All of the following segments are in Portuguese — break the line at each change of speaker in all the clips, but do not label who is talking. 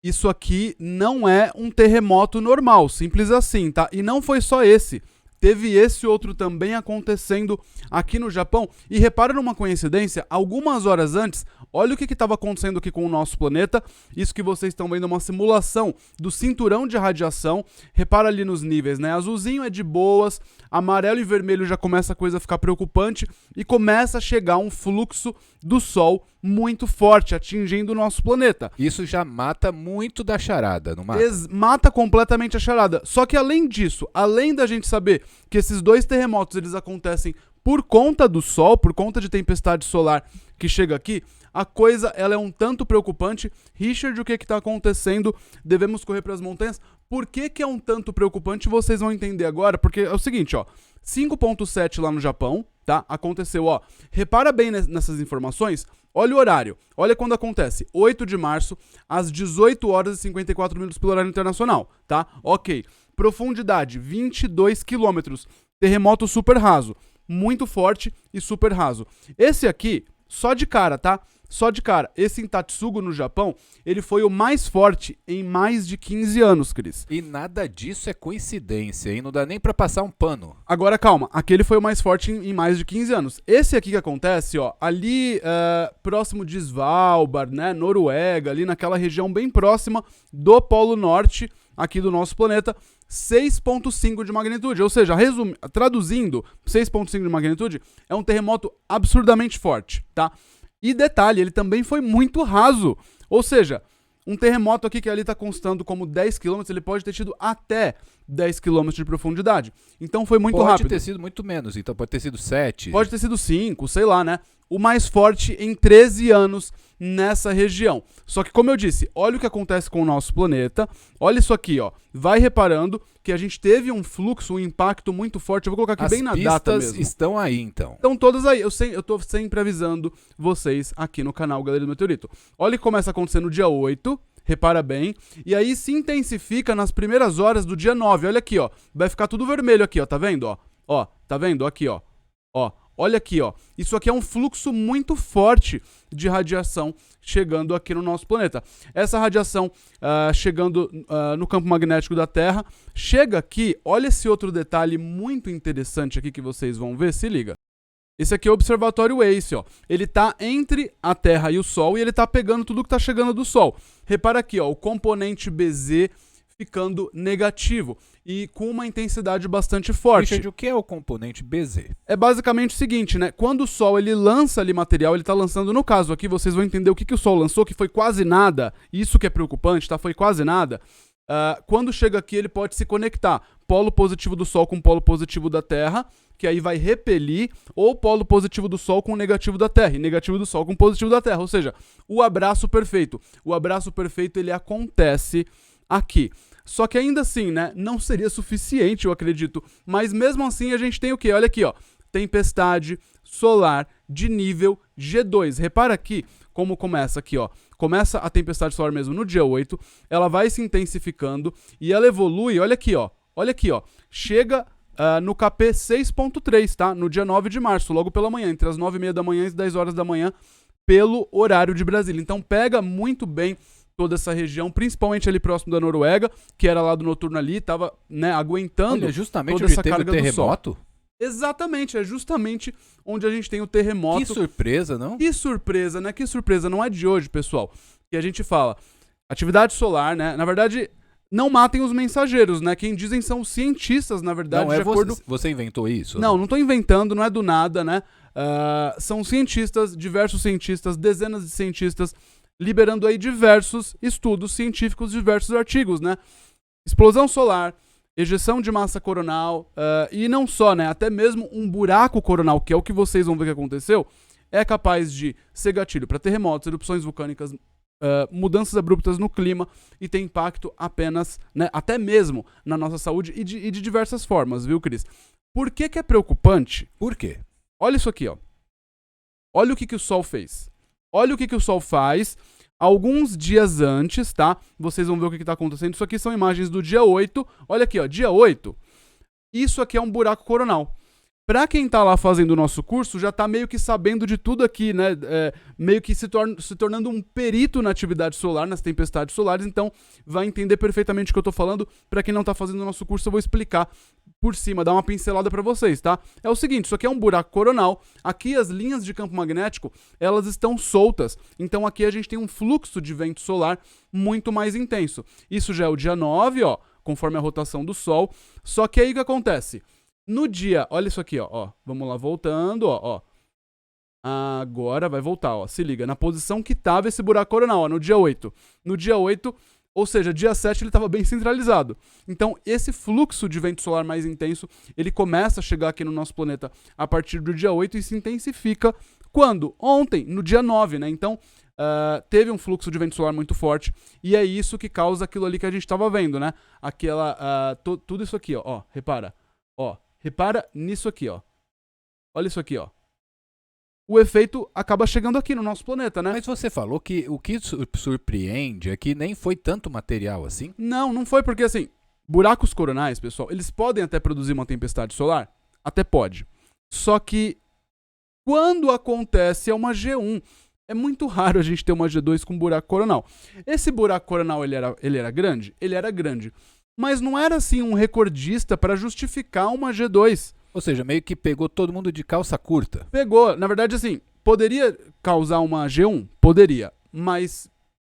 isso aqui não é um terremoto normal, simples assim, tá? E não foi só esse. Teve esse outro também acontecendo aqui no Japão. E repara numa coincidência, algumas horas antes, olha o que estava acontecendo aqui com o nosso planeta. Isso que vocês estão vendo é uma simulação do cinturão de radiação. Repara ali nos níveis, né? Azulzinho é de boas, amarelo e vermelho já começa a coisa a ficar preocupante e começa a chegar um fluxo do Sol muito forte, atingindo o nosso planeta.
Isso já mata muito da charada, não mata?
Mata completamente a charada. Só que além disso, além da gente saber que esses dois terremotos eles acontecem por conta do Sol, por conta de tempestade solar que chega aqui, a coisa ela é um tanto preocupante. Richard, o que está acontecendo? Devemos correr para as montanhas? Por que é um tanto preocupante? Vocês vão entender agora, porque é o seguinte, ó, 5.7 lá no Japão, tá? Aconteceu, ó. Repara bem nessas informações. Olha o horário. Olha quando acontece. 8 de março, às 18 horas e 54 minutos pelo horário internacional, tá? Ok. Profundidade, 22 quilômetros. Terremoto super raso. Muito forte e super raso. Esse aqui, só de cara, tá? Só de cara. Esse em Tatsugo, no Japão, ele foi o mais forte em mais de 15 anos, Cris.
E nada disso é coincidência, hein? Não dá nem pra passar um pano.
Agora, calma. Aquele foi o mais forte em mais de 15 anos. Esse aqui que acontece, ó, ali próximo de Svalbard, né, Noruega, ali naquela região bem próxima do Polo Norte, aqui do nosso planeta, 6.5 de magnitude. Ou seja, traduzindo, 6.5 de magnitude é um terremoto absurdamente forte, tá? E detalhe, ele também foi muito raso. Ou seja, um terremoto aqui que ali está constando como 10 km, ele pode ter tido até 10 km de profundidade. Então foi muito rápido.
Pode ter sido muito menos, então pode ter sido 7.
Pode ter sido 5, sei lá, né? O mais forte em 13 anos nessa região. Só que, como eu disse, olha o que acontece com o nosso planeta. Olha isso aqui, ó. Vai reparando que a gente teve um fluxo, um impacto muito forte. Eu vou colocar aqui bem na data mesmo.
As pistas estão aí, então.
Estão todas aí. Eu tô sempre avisando vocês aqui no canal Galeria do Meteorito. Olha o que começa a acontecer no dia 8. Repara bem. E aí se intensifica nas primeiras horas do dia 9. Olha aqui, ó. Vai ficar tudo vermelho aqui, ó. Tá vendo, ó? Ó, tá vendo? Aqui, ó. Ó. Olha aqui, ó. Isso aqui é um fluxo muito forte de radiação chegando aqui no nosso planeta. Essa radiação chegando no campo magnético da Terra, chega aqui, olha esse outro detalhe muito interessante aqui que vocês vão ver, se liga. Esse aqui é o Observatório Ace, ó. Ele tá entre a Terra e o Sol e ele tá pegando tudo que tá chegando do Sol. Repara aqui, ó, o componente BZ ficando negativo e com uma intensidade bastante forte.
Richard, o que é o componente BZ?
É basicamente o seguinte, né? Quando o Sol ele lança ali material, ele tá lançando, no caso aqui, vocês vão entender o que o Sol lançou, que foi quase nada. Isso que é preocupante, tá? Foi quase nada. Quando chega aqui, ele pode se conectar. Polo positivo do Sol com polo positivo da Terra, que aí vai repelir, ou polo positivo do Sol com negativo da Terra, e negativo do Sol com positivo da Terra. Ou seja, o abraço perfeito. O abraço perfeito, ele acontece aqui. Só que ainda assim, né, não seria suficiente, eu acredito. Mas mesmo assim a gente tem o quê? Olha aqui, ó. Tempestade solar de nível G2. Repara aqui como começa aqui, ó. Começa a tempestade solar mesmo no dia 8, ela vai se intensificando e ela evolui, olha aqui, ó. Olha aqui, ó. Chega no KP 6.3, tá? No dia 9 de março, logo pela manhã, entre as 9h30 da manhã e as 10 horas da manhã, pelo horário de Brasília. Então pega muito bem toda essa região, principalmente ali próximo da Noruega, que era lá do noturno ali, tava, né, aguentando.
Olha, justamente
toda essa
teve
carga
o terremoto?
do Sol. Exatamente, é justamente onde a gente tem o terremoto.
Que surpresa, não?
Que surpresa, né? Que surpresa, não é de hoje, pessoal, que a gente fala. Atividade solar, né? Na verdade, não matem os mensageiros, né? Quem dizem são os cientistas, na verdade,
não,
de acordo...
Você inventou isso?
Não, não tô inventando, não é do nada, né? São cientistas, diversos cientistas, dezenas de cientistas, liberando aí diversos estudos científicos, diversos artigos, né? Explosão solar, ejeção de massa coronal, e não só, né? Até mesmo um buraco coronal, que é o que vocês vão ver que aconteceu, é capaz de ser gatilho para terremotos, erupções vulcânicas, mudanças abruptas no clima e tem impacto apenas, né? Até mesmo na nossa saúde e de diversas formas, viu, Cris? Por que é preocupante?
Por quê?
Olha isso aqui, ó. Olha o que o Sol fez. Olha o que o Sol faz alguns dias antes, tá? Vocês vão ver o que está acontecendo. Isso aqui são imagens do dia 8. Olha aqui, ó, dia 8. Isso aqui é um buraco coronal. Pra quem tá lá fazendo o nosso curso, já tá meio que sabendo de tudo aqui, né? Meio que se tornando um perito na atividade solar, nas tempestades solares, então vai entender perfeitamente o que eu tô falando. Pra quem não tá fazendo o nosso curso, eu vou explicar por cima, dar uma pincelada pra vocês, tá? É o seguinte, isso aqui é um buraco coronal, aqui as linhas de campo magnético, elas estão soltas, então aqui a gente tem um fluxo de vento solar muito mais intenso. Isso já é o dia 9, ó, conforme a rotação do Sol, só que aí o que acontece? No dia, olha isso aqui, ó, vamos lá, voltando, ó. Agora vai voltar, ó, se liga, na posição que tava esse buraco coronal, ó, no dia 8. No dia 8, ou seja, dia 7 ele estava bem centralizado. Então, esse fluxo de vento solar mais intenso, ele começa a chegar aqui no nosso planeta a partir do dia 8 e se intensifica quando? Ontem, no dia 9, né? Então, teve um fluxo de vento solar muito forte e é isso que causa aquilo ali que a gente estava vendo, né? Tudo isso aqui, ó, repara. Repara nisso aqui, ó. Olha isso aqui, ó. O efeito acaba chegando aqui no nosso planeta, né?
Mas você falou que o que surpreende é que nem foi tanto material assim?
Não foi porque, assim, buracos coronais, pessoal, eles podem até produzir uma tempestade solar? Até pode. Só que quando acontece é uma G1. É muito raro a gente ter uma G2 com buraco coronal. Esse buraco coronal, ele era grande? Ele era grande. Mas não era, assim, um recordista para justificar uma G2.
Ou seja, meio que pegou todo mundo de calça curta.
Pegou. Na verdade, assim, poderia causar uma G1? Poderia. Mas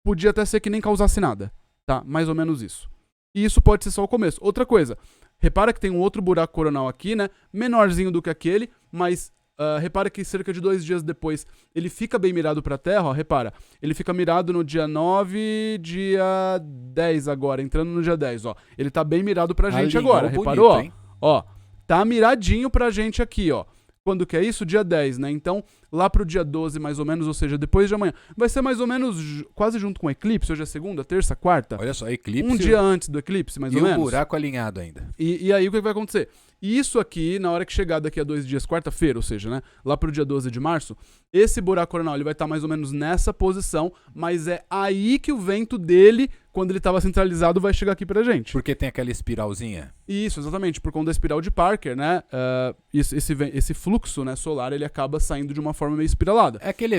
podia até ser que nem causasse nada. Tá? Mais ou menos isso. E isso pode ser só o começo. Outra coisa. Repara que tem um outro buraco coronal aqui, né? Menorzinho do que aquele, mas repara que cerca de 2 dias depois ele fica bem mirado pra Terra, ó, repara. Ele fica mirado no dia 9, dia 10 agora, entrando no dia 10, ó. Ele tá bem mirado pra gente agora, reparou?
Bonito,
ó, tá miradinho pra gente aqui, ó. Quando que é isso? Dia 10, né? Então, lá pro dia 12, mais ou menos, ou seja, depois de amanhã. Vai ser mais ou menos quase junto com o eclipse. Hoje é segunda, terça, quarta.
Olha só, eclipse.
Um dia antes do eclipse, mais ou menos.
E o buraco alinhado ainda.
E aí, o que vai acontecer? E isso aqui, na hora que chegar daqui a 2 dias, quarta-feira, ou seja, né? Lá pro dia 12 de março, esse buraco coronal, ele vai estar mais ou menos nessa posição, mas é aí que o vento dele, quando ele estava centralizado, vai chegar aqui pra gente.
Porque tem aquela espiralzinha.
Isso, exatamente, por conta da espiral de Parker, né? Esse fluxo, né, solar, ele acaba saindo de uma forma meio espiralada.
É aquele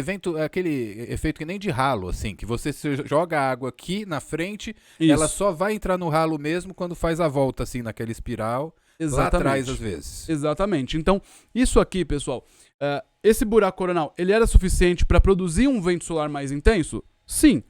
efeito que nem de ralo, assim, que você joga a água aqui na frente,
Isso.
ela só vai entrar no ralo mesmo quando faz a volta, assim, naquela espiral.
Exatamente.
Lá atrás, às vezes.
Exatamente. Então, isso aqui, pessoal, esse buraco coronal, ele era suficiente para produzir um vento solar mais intenso? Sim.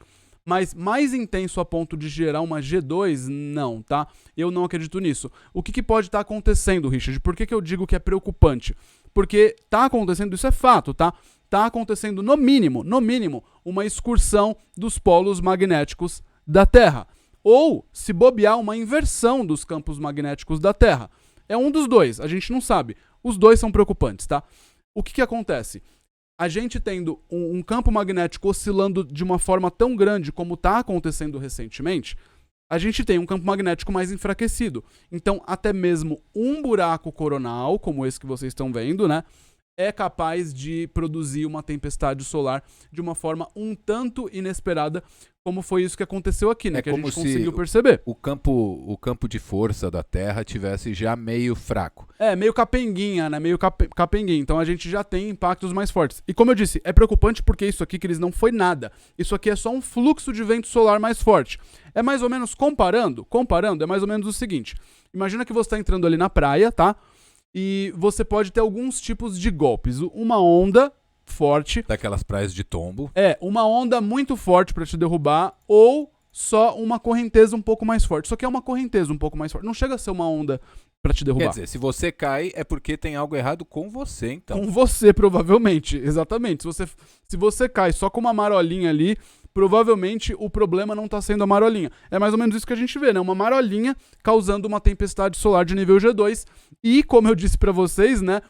Mas mais intenso a ponto de gerar uma G2? Não, tá? Eu não acredito nisso. O que pode estar acontecendo, Richard? Por que eu digo que é preocupante? Porque tá acontecendo, isso é fato, tá? Tá acontecendo, no mínimo, uma excursão dos polos magnéticos da Terra. Ou, se bobear, uma inversão dos campos magnéticos da Terra. É um dos dois, a gente não sabe. Os dois são preocupantes, tá? O que acontece? A gente tendo um campo magnético oscilando de uma forma tão grande como está acontecendo recentemente, a gente tem um campo magnético mais enfraquecido. Então, até mesmo um buraco coronal, como esse que vocês estão vendo, né? É capaz de produzir uma tempestade solar de uma forma um tanto inesperada, como foi isso que aconteceu aqui, né? Que a gente conseguiu perceber.
O campo de força da Terra tivesse já meio fraco.
Meio capenguinha, né? Meio capenguinha. Então a gente já tem impactos mais fortes. E como eu disse, é preocupante porque isso aqui, Cris, não foi nada. Isso aqui é só um fluxo de vento solar mais forte. É mais ou menos comparando, é mais ou menos o seguinte. Imagina que você está entrando ali na praia, tá? E você pode ter alguns tipos de golpes. Uma onda forte.
Daquelas praias de tombo.
Uma onda muito forte pra te derrubar, ou só uma correnteza um pouco mais forte. Só que é uma correnteza um pouco mais forte. Não chega a ser uma onda pra te derrubar.
Quer dizer, se você cai, é porque tem algo errado com você, então.
Com você, provavelmente. Exatamente. Se você cai só com uma marolinha ali, provavelmente o problema não tá sendo a marolinha. É mais ou menos isso que a gente vê, né? Uma marolinha causando uma tempestade solar de nível G2. E, como eu disse pra vocês, né?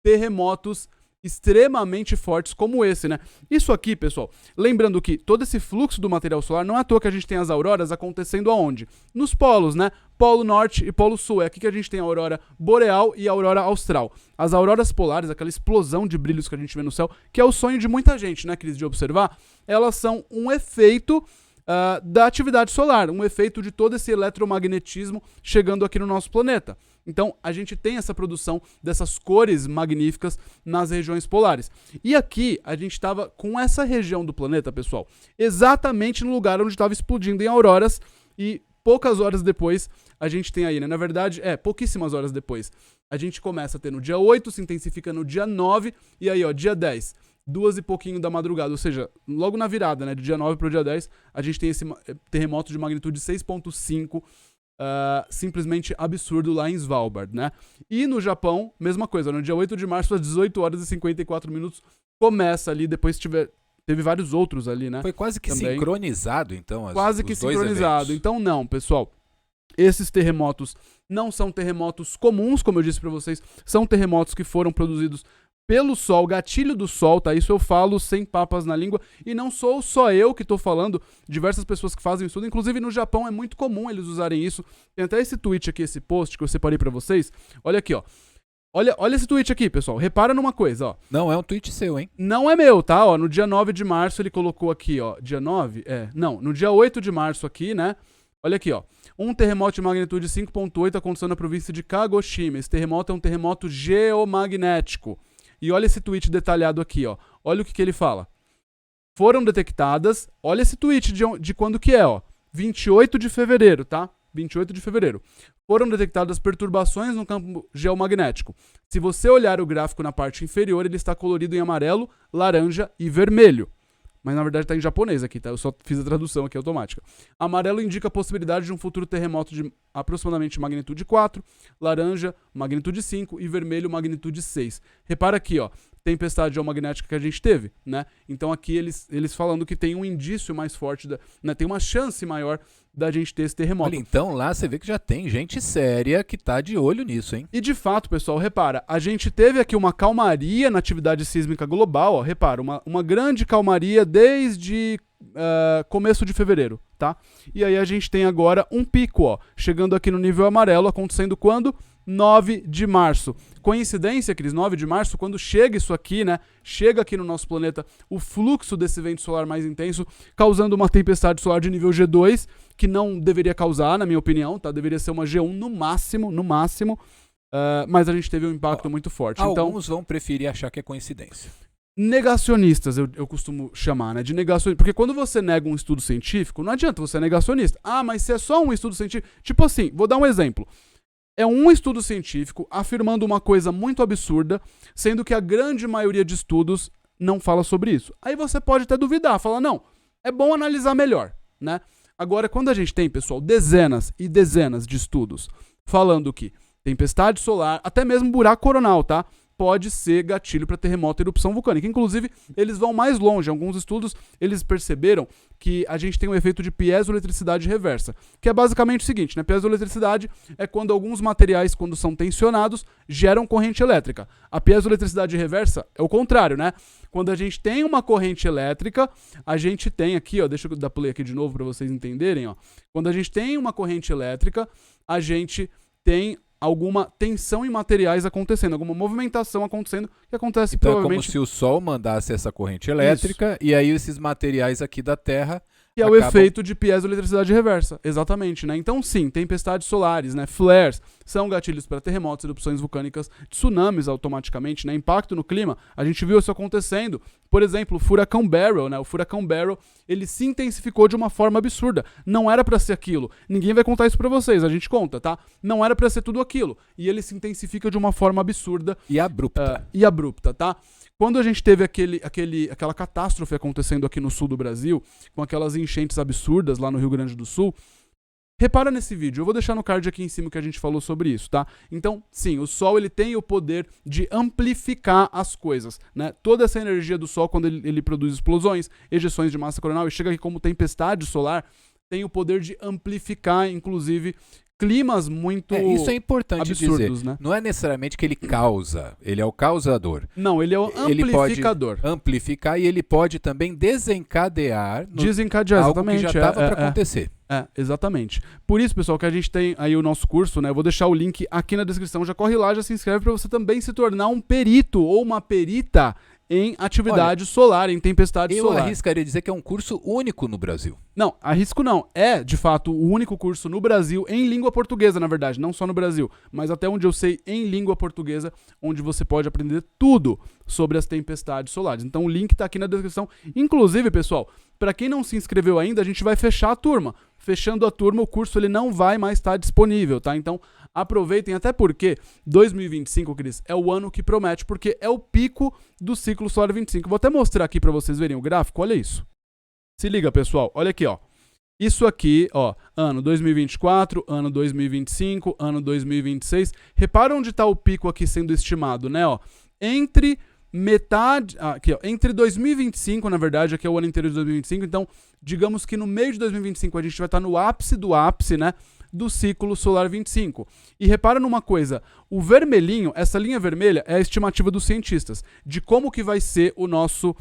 Terremotos extremamente fortes como esse, né? Isso aqui, pessoal, lembrando que todo esse fluxo do material solar, não é à toa que a gente tem as auroras acontecendo aonde? Nos polos, né? Polo Norte e Polo Sul. É aqui que a gente tem a aurora boreal e a aurora austral. As auroras polares, aquela explosão de brilhos que a gente vê no céu, que é o sonho de muita gente, né, Cris, de observar, elas são um efeito da atividade solar, um efeito de todo esse eletromagnetismo chegando aqui no nosso planeta. Então, a gente tem essa produção dessas cores magníficas nas regiões polares. E aqui, a gente estava com essa região do planeta, pessoal, exatamente no lugar onde estava explodindo em auroras, e poucas horas depois, a gente tem aí, né? Na verdade, pouquíssimas horas depois, a gente começa a ter no dia 8, se intensifica no dia 9, e aí, ó, dia 10, 2 e pouquinho da madrugada, ou seja, logo na virada, né, do dia 9 pro dia 10, a gente tem esse terremoto de magnitude 6.5, simplesmente absurdo lá em Svalbard, né? E no Japão, mesma coisa, no dia 8 de março, às 18 horas e 54 minutos, começa ali, depois teve vários outros ali, né?
Foi quase que
também
sincronizado, então,
quase que
os dois
sincronizado.
eventos.
Então não, pessoal. Esses terremotos não são terremotos comuns, como eu disse pra vocês, são terremotos que foram produzidos pelo Sol, gatilho do Sol, tá? Isso eu falo sem papas na língua, e não sou só eu que tô falando, diversas pessoas que fazem estudo, inclusive no Japão é muito comum eles usarem isso. Tem até esse tweet aqui, esse post que eu separei pra vocês. Olha aqui, ó. Olha esse tweet aqui, pessoal. Repara numa coisa, ó.
Não é um tweet seu, hein?
Não é meu, tá? Ó, no dia 9 de março ele colocou aqui, ó. Dia 9? Não, no dia 8 de março aqui, né? Olha aqui, ó. Um terremoto de magnitude 5.8 aconteceu na província de Kagoshima. Esse terremoto é um terremoto geomagnético. E olha esse tweet detalhado aqui, ó. Olha o que ele fala. Foram detectadas... Olha esse tweet de quando que é, ó. 28 de fevereiro, tá? 28 de fevereiro. Foram detectadas perturbações no campo geomagnético. Se você olhar o gráfico na parte inferior, ele está colorido em amarelo, laranja e vermelho. Mas na verdade está em japonês aqui, tá? Eu só fiz a tradução aqui automática. Amarelo indica a possibilidade de um futuro terremoto de aproximadamente magnitude 4, laranja, magnitude 5 e vermelho, magnitude 6. Repara aqui, ó, tempestade geomagnética que a gente teve, né? Então aqui eles falando que tem um indício mais forte, né? Tem uma chance maior da gente ter esse terremoto.
Olha, então lá você vê que já tem gente séria que tá de olho nisso, hein?
E de fato, pessoal, repara, a gente teve aqui uma calmaria na atividade sísmica global, ó, repara, uma grande calmaria desde começo de fevereiro, tá? E aí a gente tem agora um pico, ó, chegando aqui no nível amarelo, acontecendo quando? 9 de março. Coincidência, Cris? 9 de março, quando chega isso aqui, né? Chega aqui no nosso planeta o fluxo desse vento solar mais intenso, causando uma tempestade solar de nível G2, que não deveria causar, na minha opinião, tá? Deveria ser uma G1 no máximo. Mas a gente teve um impacto muito forte.
Alguns vão preferir achar que é coincidência.
Negacionistas, eu costumo chamar, né? De negacionistas. Porque quando você nega um estudo científico, não adianta você é negacionista. Ah, mas se é só um estudo científico... Tipo assim, vou dar um exemplo. É um estudo científico afirmando uma coisa muito absurda, sendo que a grande maioria de estudos não fala sobre isso. Aí você pode até duvidar, falar, não, é bom analisar melhor, né? Agora, quando a gente tem, pessoal, dezenas e dezenas de estudos falando que tempestade solar, até mesmo buraco coronal, tá? Pode ser gatilho para terremoto e erupção vulcânica. Inclusive, eles vão mais longe. Em alguns estudos, eles perceberam que a gente tem um efeito de piezoeletricidade reversa, que é basicamente o seguinte, né? Piezoeletricidade é quando alguns materiais, quando são tensionados, geram corrente elétrica. A piezoeletricidade reversa é o contrário, né? Quando a gente tem uma corrente elétrica, a gente tem aqui, ó, deixa eu dar play aqui de novo para vocês entenderem, ó. Quando a gente tem uma corrente elétrica, a gente tem alguma tensão em materiais acontecendo, alguma movimentação acontecendo, que acontece
então
provavelmente...
é como se o Sol mandasse essa corrente elétrica, e aí esses materiais aqui da Terra...
Que é o efeito de piezoeletricidade reversa, exatamente, né? Então sim, tempestades solares, né? Flares, são gatilhos para terremotos, erupções vulcânicas, tsunamis automaticamente, né? Impacto no clima, a gente viu isso acontecendo. Por exemplo, o furacão Beryl, né? O furacão Beryl, ele se intensificou de uma forma absurda. Não era para ser aquilo. Ninguém vai contar isso para vocês, a gente conta, tá? Não era para ser tudo aquilo. E ele se intensifica de uma forma absurda.
E abrupta.
Tá? Quando a gente teve aquela catástrofe acontecendo aqui no sul do Brasil, com aquelas enchentes absurdas lá no Rio Grande do Sul, repara nesse vídeo, eu vou deixar no card aqui em cima que a gente falou sobre isso, tá? Então, sim, o Sol ele tem o poder de amplificar as coisas, né? Toda essa energia do Sol, quando ele produz explosões, ejeções de massa coronal e chega aqui como tempestade solar, tem o poder de amplificar, inclusive, climas muito
isso é importante
absurdos,
dizer.
Né?
Não é necessariamente que ele causa, ele é o causador.
Não, ele é o amplificador.
Ele pode amplificar e ele pode também desencadear algo
exatamente,
que já estava para acontecer.
Exatamente. Por isso, pessoal, que a gente tem aí o nosso curso, né? Eu vou deixar o link aqui na descrição. Já corre lá, já se inscreve para você também se tornar um perito ou uma perita em atividade solar, em tempestade
Eu
solar.
arriscaria dizer que é um curso único no Brasil.
Não, arrisco não. É, de fato, o único curso no Brasil, em língua portuguesa, na verdade, não só no Brasil, mas até onde eu sei, em língua portuguesa, onde você pode aprender tudo sobre as tempestades solares. Então o link tá aqui na descrição. Inclusive, pessoal, para quem não se inscreveu ainda, a gente vai fechar a turma. Fechando a turma, o curso ele não vai mais estar disponível, tá? Então aproveitem, até porque 2025, Cris, é o ano que promete, porque é o pico do ciclo solar 25. Vou até mostrar aqui para vocês verem o gráfico, olha isso. Se liga, pessoal, olha aqui, ó. Isso aqui, ó, ano 2024, ano 2025, ano 2026. Repara onde está o pico aqui sendo estimado, né, ó? Entre metade, aqui, ó, entre 2025, na verdade, aqui é o ano inteiro de 2025, então, digamos que no meio de 2025 a gente vai estar no ápice do ápice, né, do ciclo solar 25. E repara numa coisa, o vermelhinho, essa linha vermelha é a estimativa dos cientistas de como que vai ser o nosso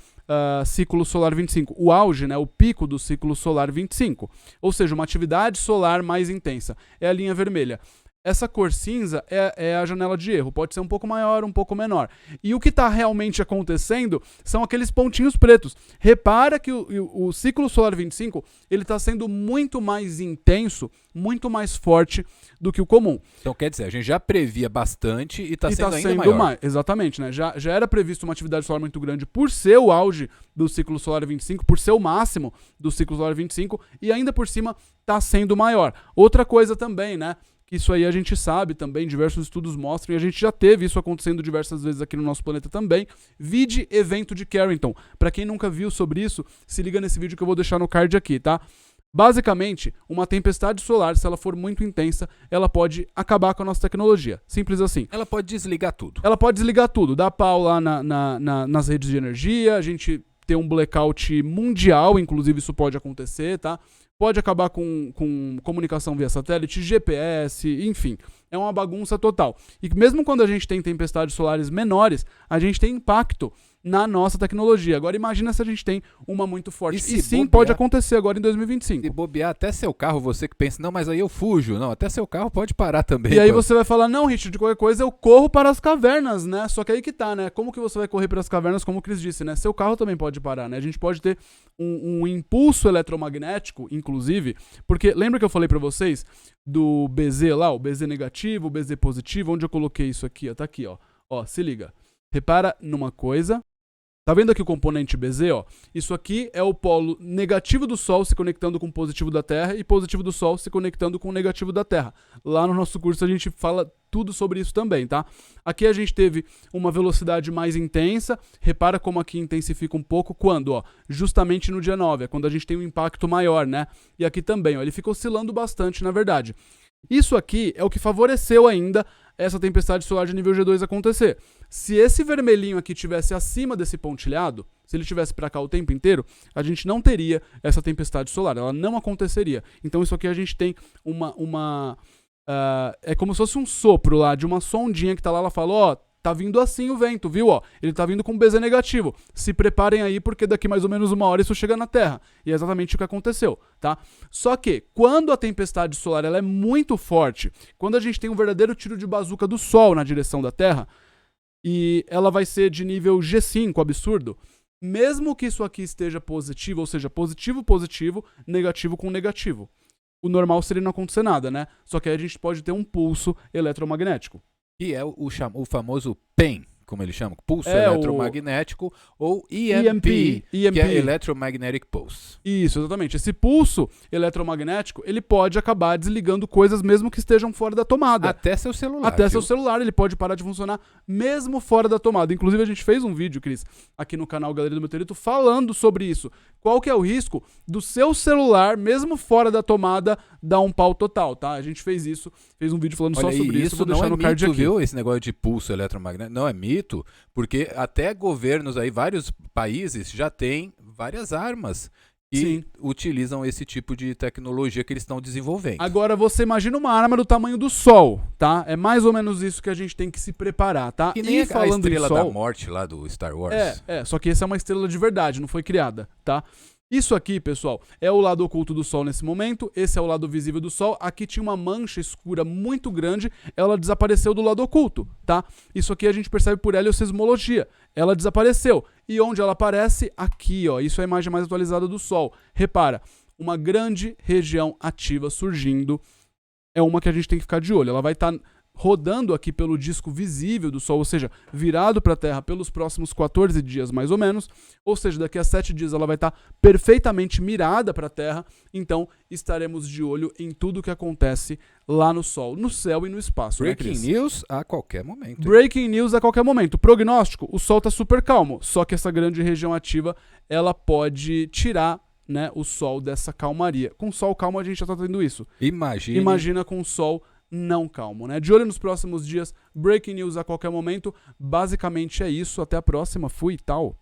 ciclo solar 25, o auge, né, o pico do ciclo solar 25, ou seja, uma atividade solar mais intensa, é a linha vermelha. Essa cor cinza é a janela de erro, pode ser um pouco maior, um pouco menor. E o que está realmente acontecendo são aqueles pontinhos pretos. Repara que o ciclo solar 25 ele está sendo muito mais intenso, muito mais forte do que o comum.
Então quer dizer, a gente já previa bastante e está sendo ainda maior.
Exatamente, né? Já era previsto uma atividade solar muito grande por ser o auge do ciclo solar 25, por ser o máximo do ciclo solar 25 e ainda por cima está sendo maior. Outra coisa também, né? Isso aí a gente sabe também, diversos estudos mostram, e a gente já teve isso acontecendo diversas vezes aqui no nosso planeta também. Vide evento de Carrington. Para quem nunca viu sobre isso, se liga nesse vídeo que eu vou deixar no card aqui, tá? Basicamente, uma tempestade solar, se ela for muito intensa, ela pode acabar com a nossa tecnologia. Simples assim.
Ela pode desligar tudo.
Ela pode desligar tudo, dar pau lá nas redes de energia, a gente ter um blackout mundial, inclusive isso pode acontecer, tá? Pode acabar com comunicação via satélite, GPS, enfim. É uma bagunça total. E mesmo quando a gente tem tempestades solares menores, a gente tem impacto na nossa tecnologia. Agora imagina se a gente tem uma muito forte. E sim, pode acontecer agora em 2025.
Se bobear até seu carro, você que pensa, não, mas aí eu fujo. Não, até seu carro pode parar também.
E aí você vai falar, não, Richard, de qualquer coisa eu corro para as cavernas, né? Só que aí que tá, né? Como que você vai correr para as cavernas, como o Cris disse, né? Seu carro também pode parar, né? A gente pode ter um impulso eletromagnético, inclusive, porque lembra que eu falei para vocês do BZ lá, o BZ negativo, o BZ positivo, onde eu coloquei isso aqui, ó, tá aqui, ó. Ó, se liga. Repara numa coisa. Tá vendo aqui o componente BZ, ó? Isso aqui é o polo negativo do Sol se conectando com o positivo da Terra e positivo do Sol se conectando com o negativo da Terra. Lá no nosso curso a gente fala tudo sobre isso também, tá? Aqui a gente teve uma velocidade mais intensa. Repara como aqui intensifica um pouco quando, ó, justamente no dia 9, é quando a gente tem um impacto maior, né? E aqui também, ó, ele fica oscilando bastante, na verdade. Isso aqui é o que favoreceu ainda essa tempestade solar de nível G2 acontecer. Se esse vermelhinho aqui tivesse acima desse pontilhado, se ele tivesse para cá o tempo inteiro, a gente não teria essa tempestade solar, ela não aconteceria. Então isso aqui a gente tem é como se fosse um sopro lá de uma sondinha que tá lá, ela fala, ó, tá vindo assim o vento, viu? Ó, ele tá vindo com BZ negativo. Se preparem aí, porque daqui mais ou menos uma hora isso chega na Terra. E é exatamente o que aconteceu, tá? Só que, quando a tempestade solar ela é muito forte, quando a gente tem um verdadeiro tiro de bazuca do Sol na direção da Terra, e ela vai ser de nível G5, absurdo, mesmo que isso aqui esteja positivo, ou seja, positivo, positivo, negativo com negativo. O normal seria não acontecer nada, né? Só que aí a gente pode ter um pulso eletromagnético.
Que é o famoso PEM, como ele chama, pulso eletromagnético, ou EMP, que é Electromagnetic Pulse.
Isso, exatamente. Esse pulso eletromagnético, ele pode acabar desligando coisas mesmo que estejam fora da tomada.
Até seu celular.
Até seu celular, ele pode parar de funcionar mesmo fora da tomada. Inclusive, a gente fez um vídeo, Cris, aqui no canal Galeria do Meteorito, falando sobre isso. Qual que é o risco do seu celular, mesmo fora da tomada, dar um pau total, tá? A gente fez isso, fez um vídeo falando só sobre isso.
Vou deixar no card aqui. Viu? Esse negócio de pulso eletromagnético não é mito, porque até governos aí, vários países já têm várias armas e utilizam esse tipo de tecnologia que eles estão desenvolvendo.
Agora você imagina uma arma do tamanho do Sol, tá? É mais ou menos isso que a gente tem que se preparar, tá?
Que nem a estrela da morte lá do Star Wars.
Só que essa é uma estrela de verdade, não foi criada, tá? Isso aqui, pessoal, é o lado oculto do Sol nesse momento, esse é o lado visível do Sol, aqui tinha uma mancha escura muito grande, ela desapareceu do lado oculto, tá? Isso aqui a gente percebe por heliosseismologia, ela desapareceu. E onde ela aparece? Aqui, ó, isso é a imagem mais atualizada do Sol. Repara, uma grande região ativa surgindo, é uma que a gente tem que ficar de olho, ela vai estar rodando aqui pelo disco visível do Sol, ou seja, virado para a Terra pelos próximos 14 dias mais ou menos, ou seja, daqui a 7 dias ela vai estar perfeitamente mirada para a Terra, então estaremos de olho em tudo que acontece lá no Sol, no céu e no espaço.
Breaking news a qualquer momento.
Breaking news a qualquer momento. Prognóstico, o Sol está super calmo, só que essa grande região ativa, ela pode tirar, né, o Sol dessa calmaria. Com o Sol calmo a gente já está tendo isso. Imagina com o Sol não calmo, né? De olho nos próximos dias, breaking news a qualquer momento. Basicamente é isso. Até a próxima. Fui, tal.